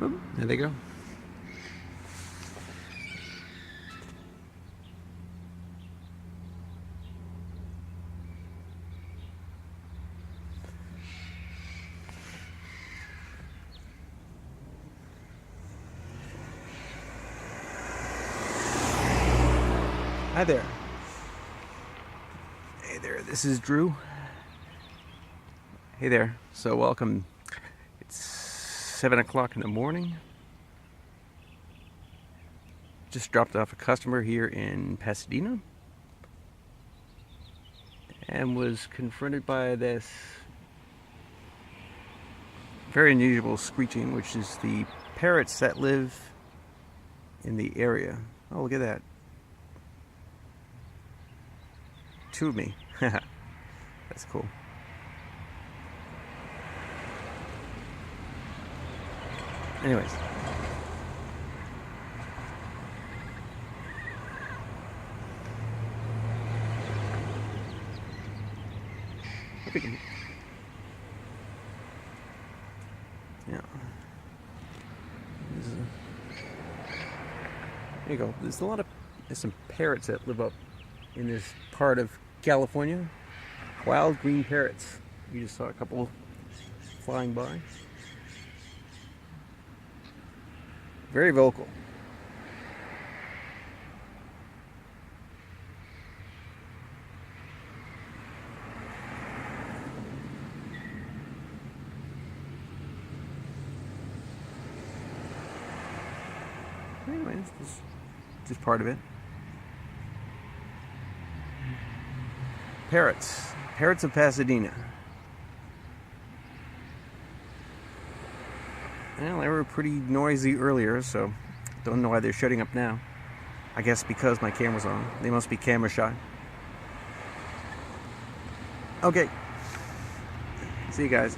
Oop, there they go. Hi there. Hey there, this is Drew. Hey there, so welcome. It's 7 o'clock in the morning. Just dropped off a customer here in Pasadena and was confronted by this very unusual screeching, which is the parrots that live in the area. Oh, look at that. Two of me. That's cool. Anyways. Yeah. There you go. There's some parrots that live up in this part of California. Wild green parrots. You just saw a couple flying by. Very vocal. Anyways, just part of it. Parrots of Pasadena. Well, they were pretty noisy earlier, so don't know why they're shutting up now. I guess because my camera's on. They must be camera shy. Okay. See you guys.